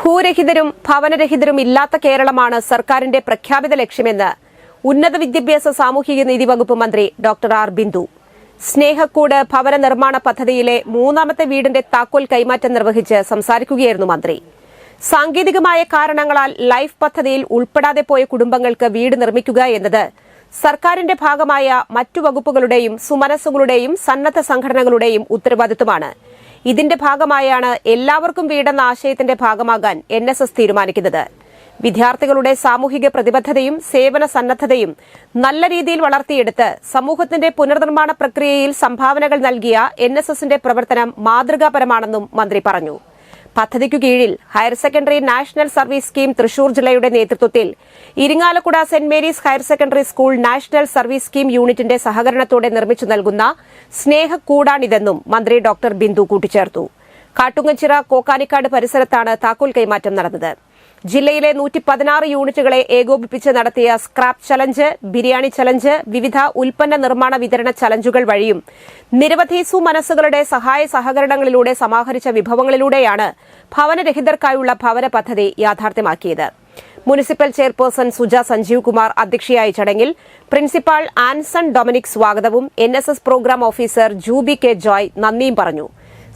ഭൂരഹിതരും ഭവനരഹിതരും ഇല്ലാത്ത കേരളമാണ് സർക്കാരിന്റെ പ്രഖ്യാപിത ലക്ഷ്യമെന്ന് ഉന്നത വിദ്യാഭ്യാസ സാമൂഹിക നീതി വകുപ്പ് മന്ത്രി ഡോക്ടർ ആർ ബിന്ദു. സ്നേഹക്കൂട് ഭവന നിർമ്മാണ പദ്ധതിയിലെ മൂന്നാമത്തെ വീടിന്റെ താക്കോൽ കൈമാറ്റം നിർവഹിച്ച് സംസാരിക്കുകയായിരുന്നു മന്ത്രി. സാങ്കേതികമായ കാരണങ്ങളാൽ ലൈഫ് പദ്ധതിയിൽ ഉൾപ്പെടാതെ പോയ കുടുംബങ്ങൾക്ക് വീട് നിർമ്മിക്കുക എന്നത് സർക്കാരിന്റെ ഭാഗമായ മറ്റു വകുപ്പുകളുടെയും സുമനസ്സുകളുടെയും സന്നദ്ധ സംഘടനകളുടെയും ഉത്തരവാദിത്തമാണ്. ഇതിന്റെ ഭാഗമായാണ് എല്ലാവർക്കും വീടെന്ന ആശയത്തിന്റെ ഭാഗമാകാൻ NSS തീരുമാനിക്കുന്നത്. വിദ്യാർത്ഥികളുടെ സാമൂഹിക പ്രതിബദ്ധതയും സേവന സന്നദ്ധതയും നല്ല രീതിയിൽ വളർത്തിയെടുത്ത് സമൂഹത്തിന്റെ പുനർനിർമ്മാണ പ്രക്രിയയിൽ സംഭാവനകൾ നൽകിയ NSSന്റെ പ്രവർത്തനം മാതൃകാപരമാണെന്നും മന്ത്രി പറഞ്ഞു. പദ്ധതിക്കു കീഴിൽ higher secondary national service scheme Thrissur ജില്ലയുടെ നേതൃത്വത്തിൽ Irinjalakuda saint Mary's higher secondary school national service scheme യൂണിറ്റിന്റെ സഹകരണത്തോടെ നിർമ്മിച്ചു നൽകുന്ന സ്നേഹക്കൂടാണിതെന്നും മന്ത്രി ഡോക്ടർ ബിന്ദു കൂട്ടിച്ചേർത്തു. കാട്ടുങ്ങച്ചിറ കോക്കാനിക്കാട് പരിസരത്താണ് താക്കോൽ കൈമാറ്റം നടന്നത്. ജില്ലയിലെ 116 യൂണിറ്റുകളെ ഏകോപിപ്പിച്ച് നടത്തിയ സ്ക്രാപ്പ് ചലഞ്ച്, ബിരിയാണി ചലഞ്ച്, വിവിധ ഉൽപ്പന്ന നിർമ്മാണ വിതരണ ചലഞ്ചുകൾ വഴിയും നിരവധി സുമനസ്സുകളുടെ സഹായ സഹകരണങ്ങളിലൂടെ സമാഹരിച്ച വിഭവങ്ങളിലൂടെയാണ് ഭവനരഹിതർക്കായുള്ള ഭവന പദ്ധതി യാഥാർത്ഥ്യമാക്കിയത്. മുനിസിപ്പൽ ചെയർപേഴ്സൺ സുജ സഞ്ജീവ് കുമാർ അധ്യക്ഷയായ ചടങ്ങിൽ പ്രിൻസിപ്പാൾ ആൻസൺ ഡൊമിനിക് സ്വാഗതവും NSS programme officer Jubi K Joy നന്ദിയും പറഞ്ഞു.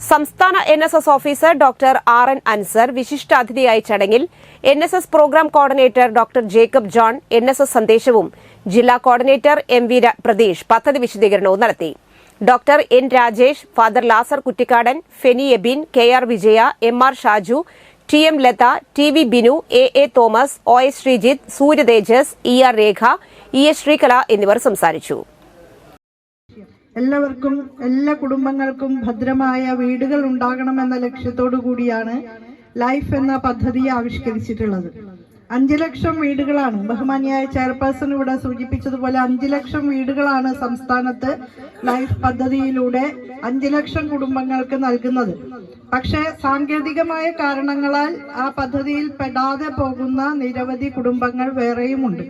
സംസ്ഥാന NSS officer doctor RN Ansar വിശിഷ്ടാതിഥിയായ ചടങ്ങിൽ NSS programme coordinator doctor Jacob John NSS സന്ദേശവും ജില്ലാ കോർഡിനേറ്റർ MV പ്രതീഷ് പദ്ധതി വിശദീകരണവും നടത്തി. Doctor N Rajesh, father Lazar Kuttikkadan, Feni Ebin, KR Vijaya, MR Shaju, TM Latha, TV Binu, AA Thomas, OS Sreejith, Suryathejas, ER രേഖ, ES ശ്രീകല എന്നിവർ സംസാരിച്ചു. എല്ലാവർക്കും, എല്ലാ കുടുംബങ്ങൾക്കും ഭദ്രമായ വീടുകൾ ഉണ്ടാകണമെന്ന ലക്ഷ്യത്തോടു കൂടിയാണ് ലൈഫ് എന്ന പദ്ധതി ആവിഷ്കരിച്ചിട്ടുള്ളത്. 5 ലക്ഷം വീടുകളാണ്, ബഹുമാനിയായ ചെയർപേഴ്സൺ ഇവിടെ സൂചിപ്പിച്ചതുപോലെ 5 ലക്ഷം വീടുകളാണ് സംസ്ഥാനത്ത് ലൈഫ് പദ്ധതിയിലൂടെ 5 ലക്ഷം കുടുംബങ്ങൾക്ക് നൽകുന്നത്. പക്ഷേ സാങ്കേതികമായ കാരണങ്ങളാൽ ആ പദ്ധതിയിൽ പെടാതെ പോകുന്ന നിരവധി കുടുംബങ്ങൾ വേറെയുമുണ്ട്.